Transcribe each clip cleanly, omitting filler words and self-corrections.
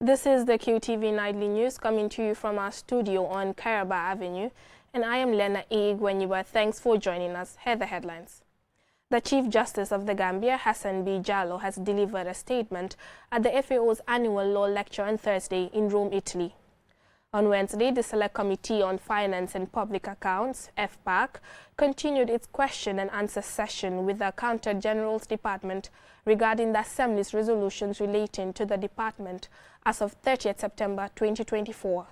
This is the QTV Nightly News coming to you from our studio on Kairaba Avenue, and I am Lena Igwenyiwa. Thanks for joining us. Here are the headlines. The Chief Justice of the Gambia, Hassan B. Jallow, has delivered a statement at the FAO's annual law lecture on Thursday in Rome, Italy. On Wednesday, the Select Committee on Finance and Public Accounts, FPAC, continued its question and answer session with the Accountant General's Department regarding the Assembly's resolutions relating to the department as of 30th September 2024.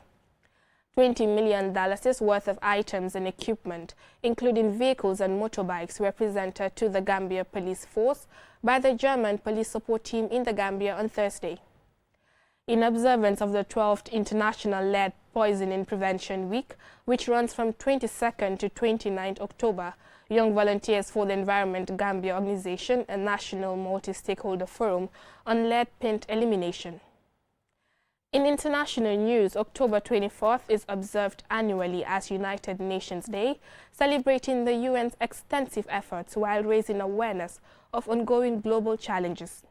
$20 million worth of items and equipment, including vehicles and motorbikes, were presented to the Gambia Police Force by the German police support team in the Gambia on Thursday. In observance of the 12th International Lead Poisoning Prevention Week, which runs from 22nd to 29th October, Young Volunteers for the Environment Gambia organization, a national multi-stakeholder forum on lead paint elimination. In international news, October 24th is observed annually as United Nations Day, celebrating the UN's extensive efforts while raising awareness of ongoing global challenges.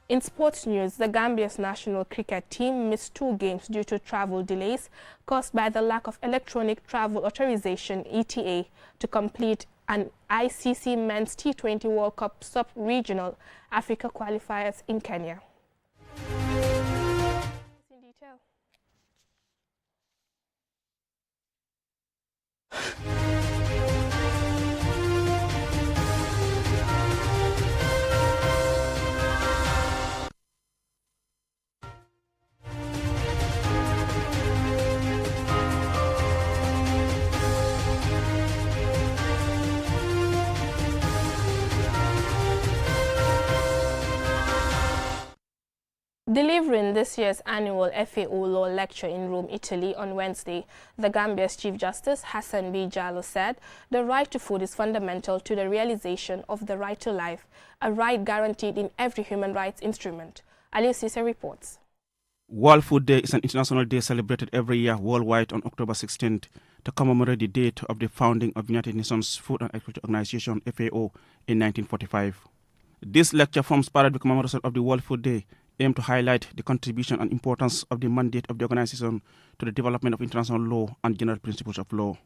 In sports news, the Gambia's national cricket team missed 2 games due to travel delays caused by the lack of electronic travel authorization (ETA) to complete an ICC Men's T20 World Cup sub-regional Africa qualifiers in Kenya. In detail. Delivering this year's annual FAO Law Lecture in Rome, Italy on Wednesday, the Gambia's Chief Justice, Hassan B. Jallow, said the right to food is fundamental to the realization of the right to life, a right guaranteed in every human rights instrument. Ali Sise reports. World Food Day is an international day celebrated every year worldwide on October 16th to commemorate the date of the founding of the United Nations Food and Agriculture Organization, FAO, in 1945. This lecture forms part of the commemoration of the World Food Day, aimed to highlight the contribution and importance of the mandate of the organization to the development of international law and general principles of law.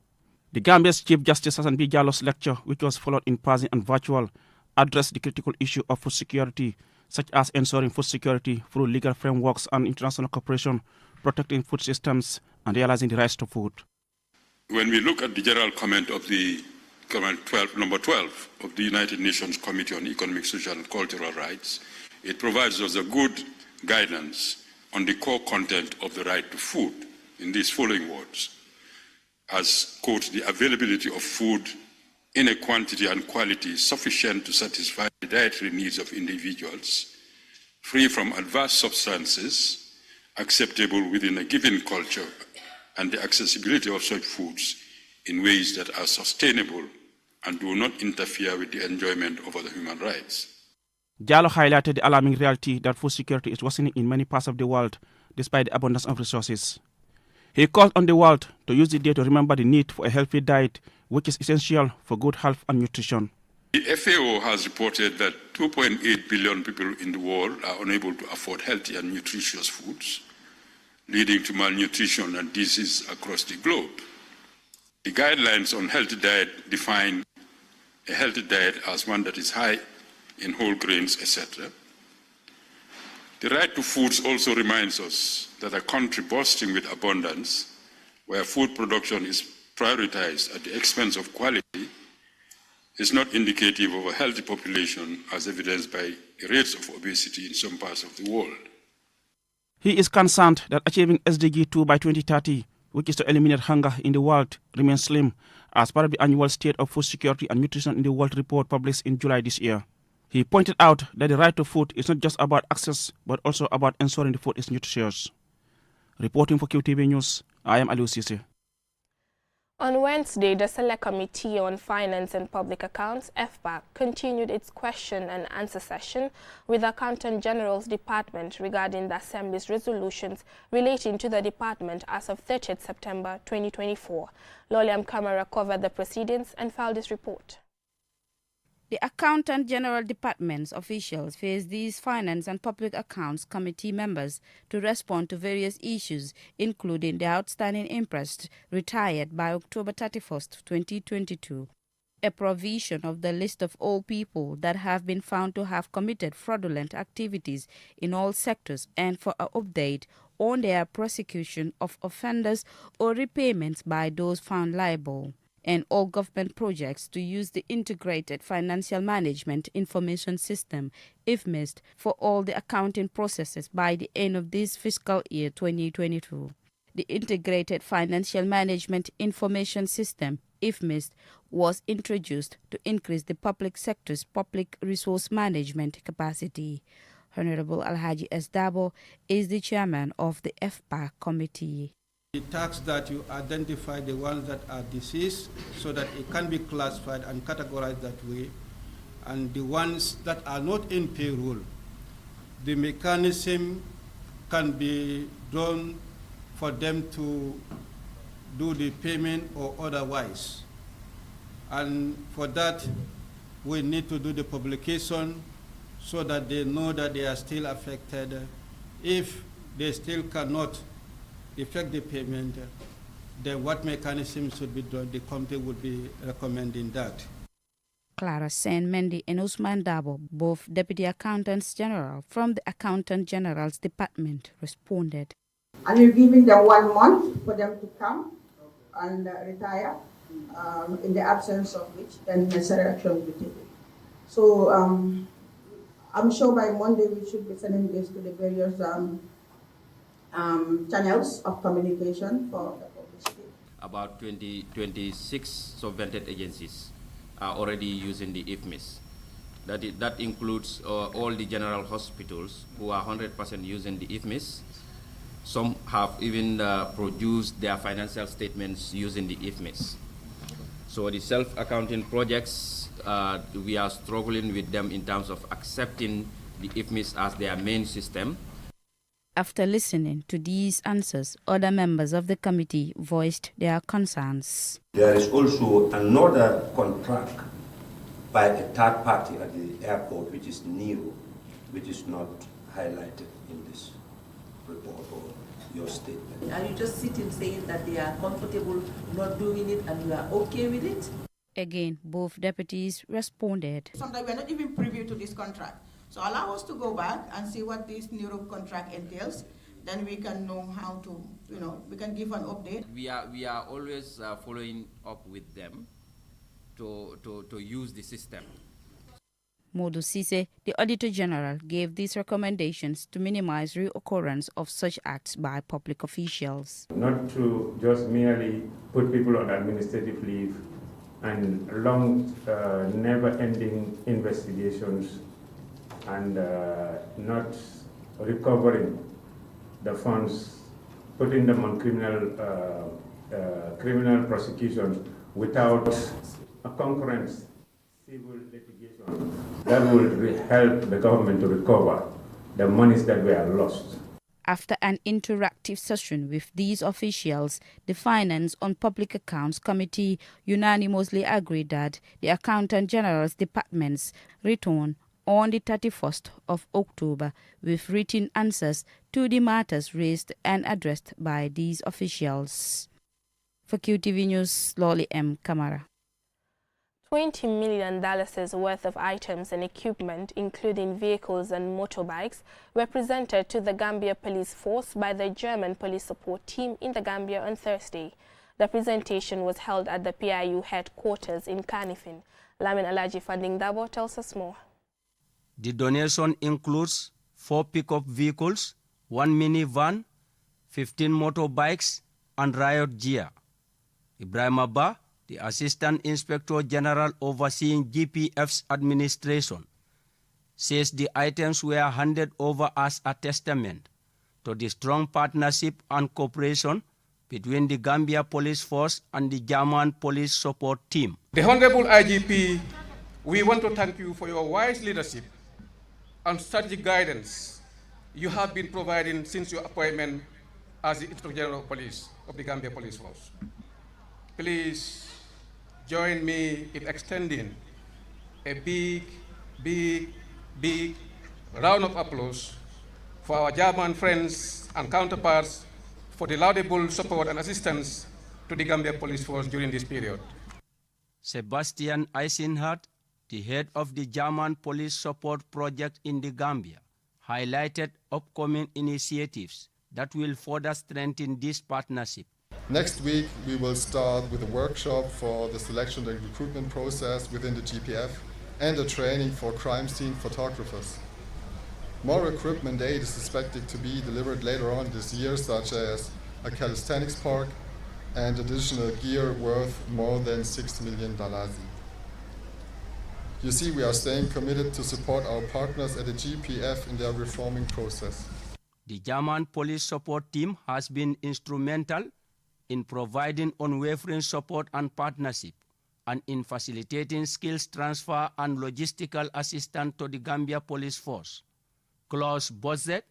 The Gambia's Chief Justice Hassan B. Jallow's lecture, which was followed in person and virtual, addressed the critical issue of food security, such as ensuring food security through legal frameworks and international cooperation, protecting food systems, and realizing the rights to food. When we look at the general comment of the number 12 of the United Nations Committee on Economic, Social and Cultural Rights, it provides us a good guidance on the core content of the right to food in these following words. As, quote, the availability of food in a quantity and quality sufficient to satisfy the dietary needs of individuals, free from adverse substances, acceptable within a given culture, and the accessibility of such foods in ways that are sustainable and do not interfere with the enjoyment of other human rights. Jallow highlighted the alarming reality that food security is worsening in many parts of the world, despite the abundance of resources. He called on the world to use the day to remember the need for a healthy diet, which is essential for good health and nutrition. The FAO has reported that 2.8 billion people in the world are unable to afford healthy and nutritious foods, leading to malnutrition and disease across the globe. The guidelines on healthy diet define a healthy diet as one that is high in whole grains, etc. The right to foods also reminds us that a country boasting with abundance, where food production is prioritized at the expense of quality, is not indicative of a healthy population, as evidenced by rates of obesity in some parts of the world. He is concerned that achieving SDG 2 by 2030, which is to eliminate hunger in the world, remains slim, as part of the annual State of Food Security and Nutrition in the World report published in July this year. He pointed out that the right to food is not just about access, but also about ensuring the food is nutritious. Reporting for QTV News, I am Ali Sise. On Wednesday, the Select Committee on Finance and Public Accounts, FPAC, continued its question and answer session with the Accountant General's Department regarding the Assembly's resolutions relating to the department as of 30th September 2024. Loliam Camara covered the proceedings and filed this report. The Accountant General Department's officials faced these Finance and Public Accounts Committee members to respond to various issues, including the outstanding interest retired by October 31st, 2022, a provision of the list of all people that have been found to have committed fraudulent activities in all sectors, and for an update on their prosecution of offenders or repayments by those found liable, and all government projects to use the Integrated Financial Management Information System, IFMIS, for all the accounting processes by the end of this fiscal year 2022. The Integrated Financial Management Information System, IFMIS, was introduced to increase the public sector's public resource management capacity. Honorable Alhaji S. Dabo is the chairman of the FPAC committee. The tax that you identify the ones that are deceased so that it can be classified and categorized that way, and the ones that are not in payroll, the mechanism can be done for them to do the payment or otherwise. And for that, we need to do the publication so that they know that they are still affected. If they still cannot effect the payment, then what mechanism should be done? The committee would be recommending that. Clara Sen Mendy and Usman Dabo, both Deputy Accountants General from the Accountant General's Department, responded. And we're giving them 1 month for them to come and retire, in the absence of which then necessary action will be taken. So I'm sure by Monday we should be sending this to the various channels of communication for the publicity. About 26 subvented agencies are already using the IFMIS. That includes all the general hospitals who are 100% using the IFMIS. Some have even produced their financial statements using the IFMIS. So the self-accounting projects, we are struggling with them in terms of accepting the IFMIS as their main system. After listening to these answers, other members of the committee voiced their concerns. There is also another contract by a third party at the airport, which is Nero, which is not highlighted in this report or your statement. Are you just sitting saying that they are comfortable not doing it and you are okay with it? Again, both deputies responded. Sometimes we are not even privy to this contract. So allow us to go back and see what this Neuro contract entails. Then we can know how to, we can give an update. We are always following up with them to use the system. Modu Sise, the Auditor General, gave these recommendations to minimize reoccurrence of such acts by public officials. Not to just merely put people on administrative leave and long, never-ending investigations and not recovering the funds, putting them on criminal prosecutions without a concurrent civil litigation that will help the government to recover the monies that were lost. After an interactive session with these officials, the Finance on Public Accounts Committee unanimously agreed that the Accountant General's Department's return on the 31st of October with written answers to the matters raised and addressed by these officials. For QTV News, Lolly M. Kamara. $20 million worth of items and equipment, including vehicles and motorbikes, were presented to the Gambia Police Force by the German police support team in the Gambia on Thursday. The presentation was held at the PIU headquarters in Kanifing. Lamin Alaji Fading Dabo tells us more. The donation includes 4 pickup vehicles, 1 minivan, 15 motorbikes, and riot gear. Ibrahim Abba, the Assistant Inspector General overseeing GPF's administration, says the items were handed over as a testament to the strong partnership and cooperation between the Gambia Police Force and the German Police Support Team. The Honorable IGP, we want to thank you for your wise leadership and strategic guidance you have been providing since your appointment as the Inspector General of Police of the Gambia Police Force. Please join me in extending a big, big, big round of applause for our German friends and counterparts for the laudable support and assistance to the Gambia Police Force during this period. Sebastian Eisenhardt, the head of the German Police Support Project in the Gambia, highlighted upcoming initiatives that will further strengthen this partnership. Next week, we will start with a workshop for the selection and recruitment process within the GPF and a training for crime scene photographers. More equipment aid is expected to be delivered later on this year, such as a calisthenics park and additional gear worth more than $6 million. You see, we are staying committed to support our partners at the GPF in their reforming process. The German police support team has been instrumental in providing unwavering support and partnership, and in facilitating skills transfer and logistical assistance to the Gambia Police Force. Klaus Bozzet,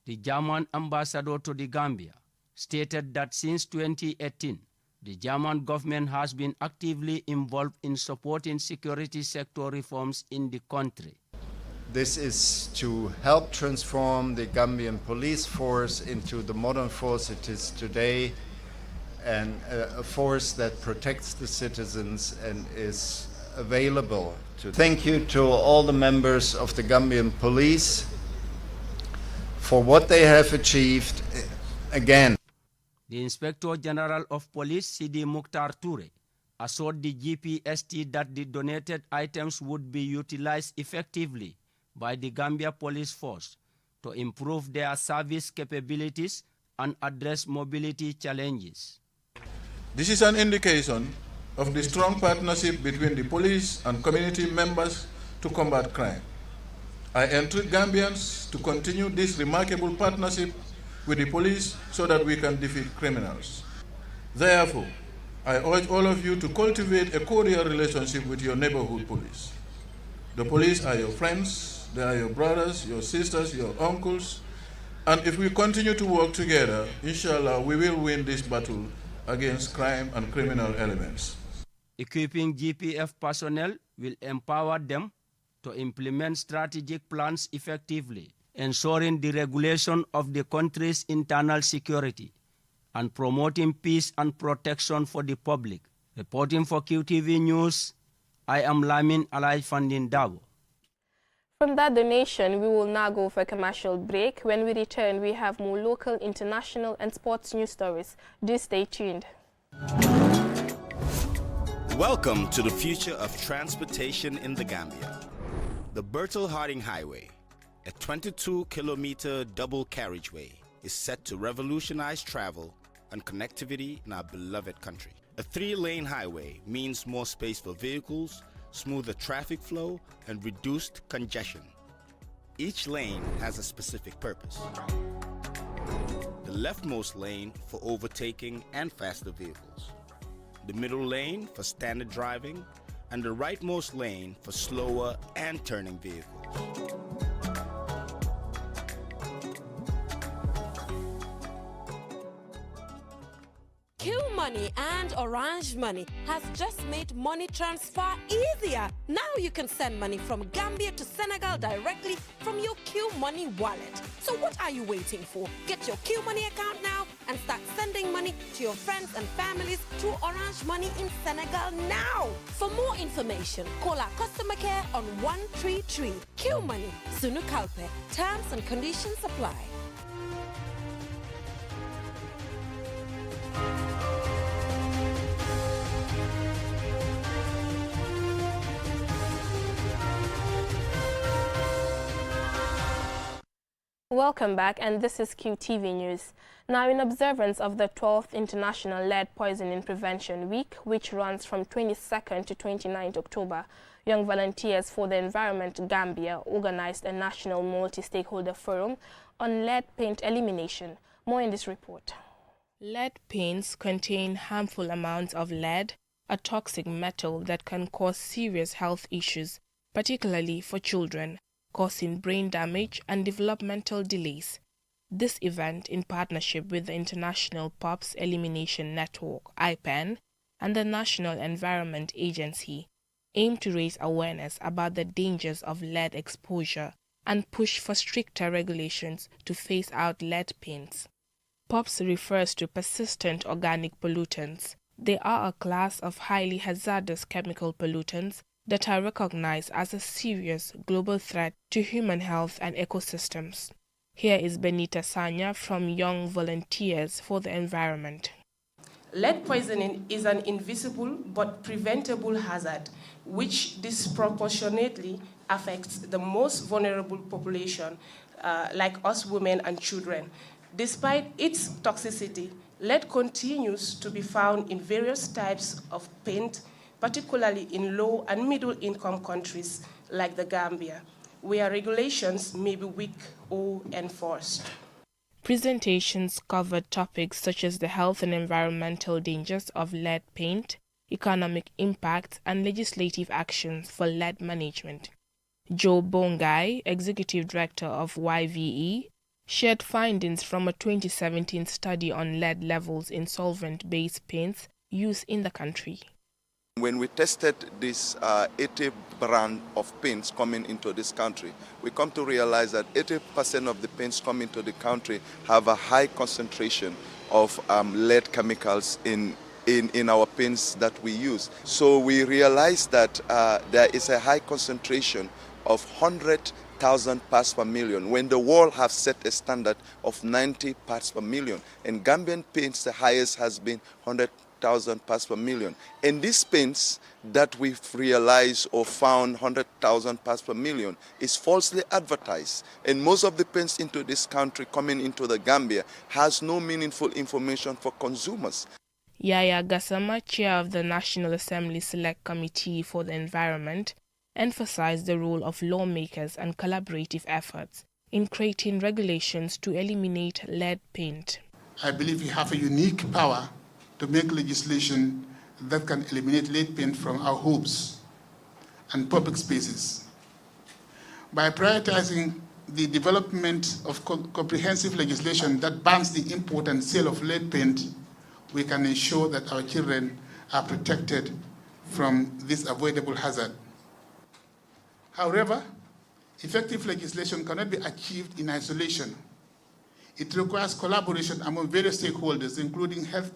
the German ambassador to the Gambia, stated that since 2018, the German government has been actively involved in supporting security sector reforms in the country. This is to help transform the Gambian police force into the modern force it is today, and a force that protects the citizens and is available to. Thank you to all the members of the Gambian police for what they have achieved. Again, the Inspector General of Police, Sidi Mukhtar Toure, assured the GPST that the donated items would be utilized effectively by the Gambia Police Force to improve their service capabilities and address mobility challenges. This is an indication of the strong partnership between the police and community members to combat crime. I entreat Gambians to continue this remarkable partnership with the police so that we can defeat criminals. Therefore, I urge all of you to cultivate a cordial relationship with your neighborhood police. The police are your friends, they are your brothers, your sisters, your uncles, and if we continue to work together, inshallah, we will win this battle against crime and criminal elements. Equipping GPF personnel will empower them to implement strategic plans effectively, ensuring the regulation of the country's internal security and promoting peace and protection for the public. Reporting for QTV News, I am Lamin Alaifandin Dabo. From that donation, we will now go for a commercial break. When we return, we have more local, international, and sports news stories. Do stay tuned. Welcome to the future of transportation in the Gambia. The Bertel Harding Highway, a 22-kilometer double carriageway, is set to revolutionize travel and connectivity in our beloved country. A 3-lane highway means more space for vehicles, smoother traffic flow, and reduced congestion. Each lane has a specific purpose. The leftmost lane for overtaking and faster vehicles, the middle lane for standard driving, and the rightmost lane for slower and turning vehicles. Q Money and Orange Money has just made money transfer easier. Now you can send money from Gambia to Senegal directly from your Q Money wallet. So what are you waiting for? Get your Q Money account now and start sending money to your friends and families through Orange Money in Senegal now. For more information, call our customer care on 133. Q Money, Sunu Kalpe. Terms and conditions apply. Welcome back, and this is QTV News. Now, in observance of the 12th International Lead Poisoning Prevention Week, which runs from 22nd to 29th October, Young Volunteers for the Environment Gambia organized a national multi-stakeholder forum on lead paint elimination. More in this report. Lead paints contain harmful amounts of lead, a toxic metal that can cause serious health issues, particularly for children, causing brain damage and developmental delays. This event, in partnership with the International POPs Elimination Network, IPEN, and the National Environment Agency, aim to raise awareness about the dangers of lead exposure and push for stricter regulations to phase out lead paints. POPs refers to persistent organic pollutants. They are a class of highly hazardous chemical pollutants that are recognized as a serious global threat to human health and ecosystems. Here is Benita Sanya from Young Volunteers for the Environment. Lead poisoning is an invisible but preventable hazard which disproportionately affects the most vulnerable population, like us women and children. Despite its toxicity, lead continues to be found in various types of paint, particularly in low and middle income countries like the Gambia, where regulations may be weak or enforced. Presentations covered topics such as the health and environmental dangers of lead paint, economic impacts, and legislative actions for lead management. Joe Bongai, Executive Director of YVE, shared findings from a 2017 study on lead levels in solvent-based paints used in the country. When we tested this 80 brand of paints coming into this country, we come to realize that 80% of the paints coming to the country have a high concentration of lead chemicals in our paints that we use. So we realized that there is a high concentration of 100,000 parts per million when the world have set a standard of 90 parts per million. And Gambian paints, the highest has been 100,000 parts per million. And these paints that we've realized or found 100,000 parts per million is falsely advertised. And most of the paints into this country coming into the Gambia has no meaningful information for consumers. Yaya Gassama, chair of the National Assembly Select Committee for the Environment, emphasized the role of lawmakers and collaborative efforts in creating regulations to eliminate lead paint. I believe we have a unique power to make legislation that can eliminate lead paint from our homes and public spaces. By prioritizing the development of comprehensive legislation that bans the import and sale of lead paint, we can ensure that our children are protected from this avoidable hazard. However, effective legislation cannot be achieved in isolation. It requires collaboration among various stakeholders, including health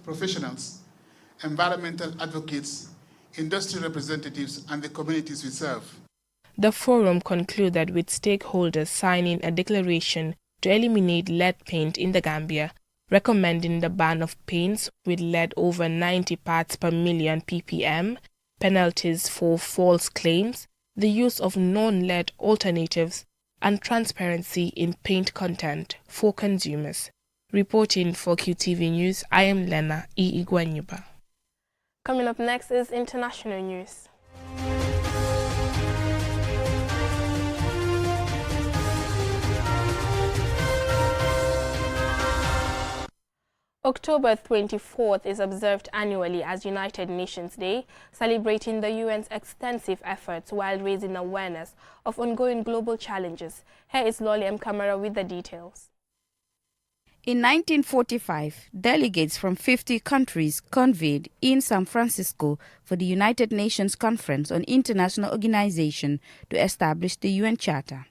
professionals, environmental advocates, industry representatives, and the communities we serve. The forum concluded with stakeholders signing a declaration to eliminate lead paint in the Gambia, recommending the ban of paints with lead over 90 parts per million ppm, penalties for false claims, the use of non-lead alternatives, and transparency in paint content for consumers. Reporting for QTV News, I am Lena Igwanyuba. Coming up next is international news. October 24th is observed annually as United Nations Day, celebrating the UN's extensive efforts while raising awareness of ongoing global challenges. Here is Loli M. Kamara with the details. In 1945, delegates from 50 countries convened in San Francisco for the United Nations Conference on International Organization to establish the UN Charter.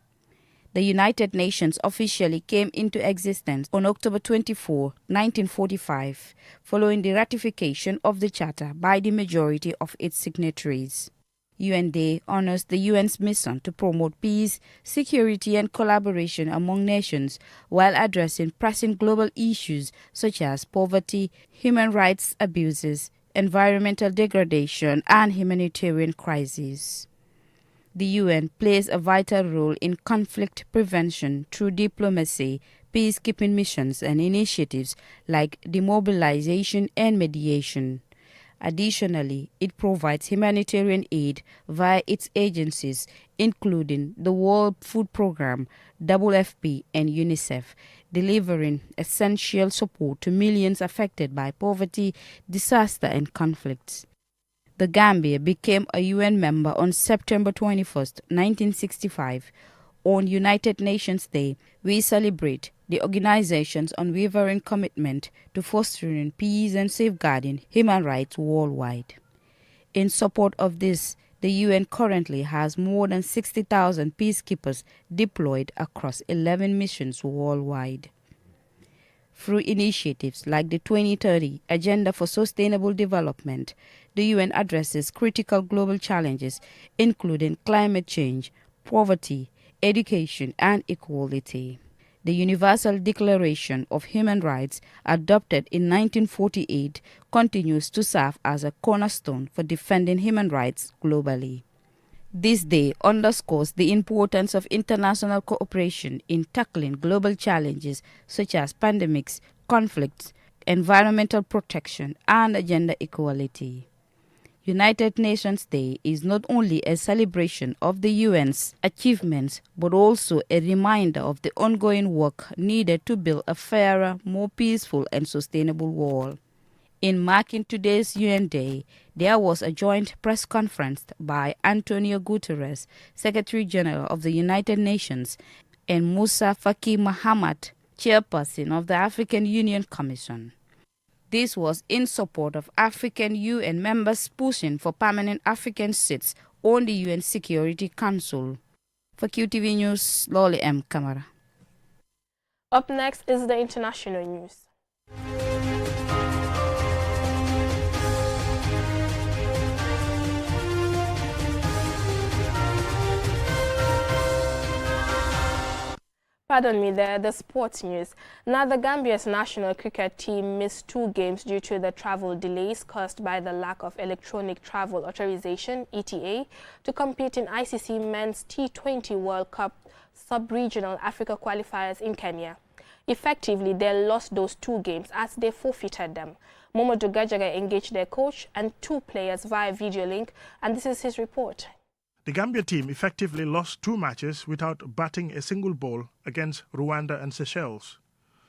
The United Nations officially came into existence on October 24, 1945, following the ratification of the Charter by the majority of its signatories. UN Day honors the UN's mission to promote peace, security, and collaboration among nations while addressing pressing global issues such as poverty, human rights abuses, environmental degradation, and humanitarian crises. The UN plays a vital role in conflict prevention through diplomacy, peacekeeping missions, and initiatives like demobilization and mediation. Additionally, it provides humanitarian aid via its agencies, including the World Food Programme, WFP, and UNICEF, delivering essential support to millions affected by poverty, disaster, and conflicts. The Gambia became a UN member on September 21, 1965. On United Nations Day, we celebrate the organization's unwavering commitment to fostering peace and safeguarding human rights worldwide. In support of this, the UN currently has more than 60,000 peacekeepers deployed across 11 missions worldwide. Through initiatives like the 2030 Agenda for Sustainable Development, the UN addresses critical global challenges including climate change, poverty, education, and equality. The Universal Declaration of Human Rights, adopted in 1948, continues to serve as a cornerstone for defending human rights globally. This day underscores the importance of international cooperation in tackling global challenges such as pandemics, conflicts, environmental protection, and gender equality. United Nations Day is not only a celebration of the UN's achievements, but also a reminder of the ongoing work needed to build a fairer, more peaceful, and sustainable world. In marking today's UN Day, there was a joint press conference by Antonio Guterres, Secretary General of the United Nations, and Musa Faki Mahamat, Chairperson of the African Union Commission. This was in support of African UN members pushing for permanent African seats on the UN Security Council. For QTV News, Loli M. Kamara. Up next is the international news. Pardon me there, the sports news. Now, the Gambia's national cricket team missed 2 games due to the travel delays caused by the lack of electronic travel authorization, ETA, to compete in ICC Men's T20 World Cup sub-regional Africa qualifiers in Kenya. Effectively, they lost those 2 games as they forfeited them. Momodu Gajaga engaged their coach and 2 players via video link, and this is his report. The Gambia team effectively lost 2 matches without batting a single ball against Rwanda and Seychelles.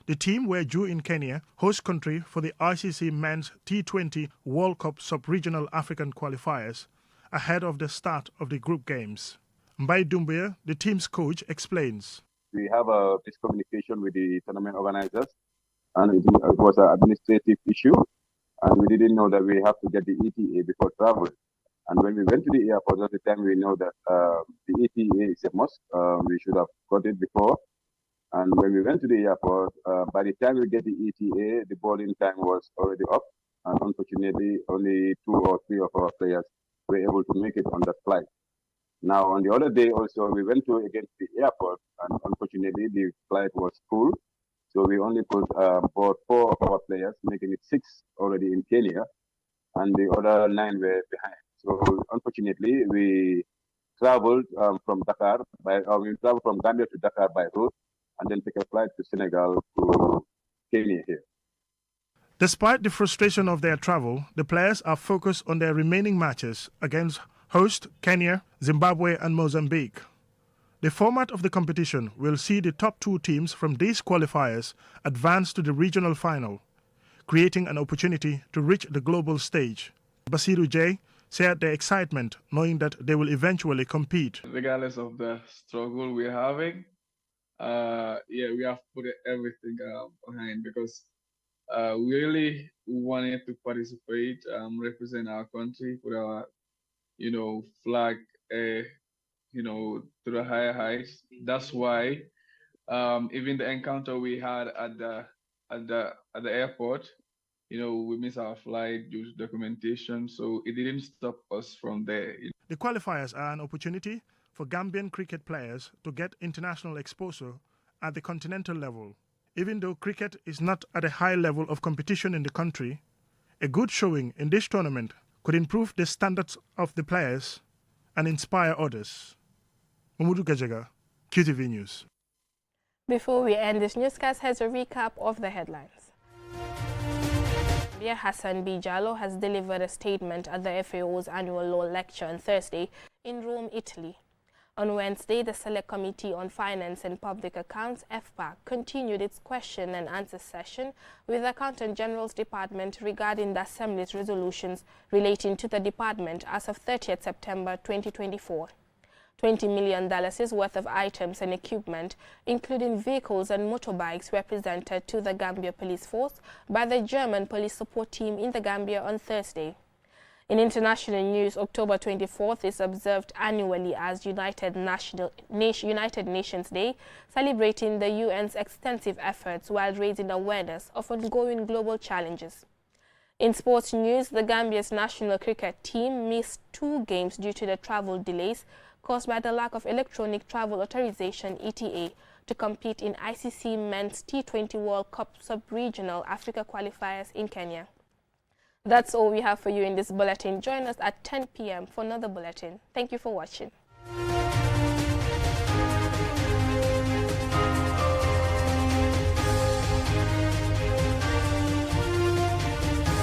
The team were due in Kenya, host country for the ICC Men's T20 World Cup Sub-Regional African Qualifiers, ahead of the start of the group games. Mbai Doumbia, the team's coach, explains. We have a miscommunication with the tournament organizers, and it was an administrative issue, and we didn't know that we have to get the ETA before travel. And when we went to the airport, at the time we know that the ETA is a must. We should have got it before. And when we went to the airport, by the time we get the ETA, the boarding time was already up. And unfortunately, only 2 or 3 of our players were able to make it on that flight. Now, on the other day also, we went to again the airport, and unfortunately, the flight was full. So we only could board 4 of our players, making it 6 already in Kenya, and the other 9 were behind. So unfortunately, we traveled from Gambia to Dakar by road, and then take a flight to Senegal to Kenya here. Despite the frustration of their travel, the players are focused on their remaining matches against host Kenya, Zimbabwe, and Mozambique. The format of the competition will see the top 2 teams from these qualifiers advance to the regional final, creating an opportunity to reach the global stage. Basiru J shared their excitement knowing that they will eventually compete. Regardless of the struggle we're having, we have put everything behind because we really wanted to participate, represent our country, put our, flag, to the higher heights. That's why even the encounter we had at the airport, we missed our flight due to documentation, so it didn't stop us from there. The qualifiers are an opportunity for Gambian cricket players to get international exposure at the continental level. Even though cricket is not at a high level of competition in the country, a good showing in this tournament could improve the standards of the players and inspire others. Mamudu Gajaga, QTV News. Before we end this newscast, here's a recap of the headlines. Hassan B. Jallo has delivered a statement at the FAO's annual law lecture on Thursday in Rome, Italy. On Wednesday, the Select Committee on Finance and Public Accounts, FPAC, continued its question and answer session with the Accountant General's Department regarding the Assembly's resolutions relating to the department as of 30th September 2024. $20 million worth of items and equipment, including vehicles and motorbikes, were presented to the Gambia Police Force by the German police support team in the Gambia on Thursday. In international news, October 24th is observed annually as United Nations Day, celebrating the UN's extensive efforts while raising awareness of ongoing global challenges. In sports news, the Gambia's national cricket team missed 2 games due to the travel delays caused by the lack of electronic travel authorization (ETA) to compete in ICC Men's T20 World Cup Sub-Regional Africa qualifiers in Kenya. That's all we have for you in this bulletin. Join us at 10 p.m. for another bulletin. Thank you for watching.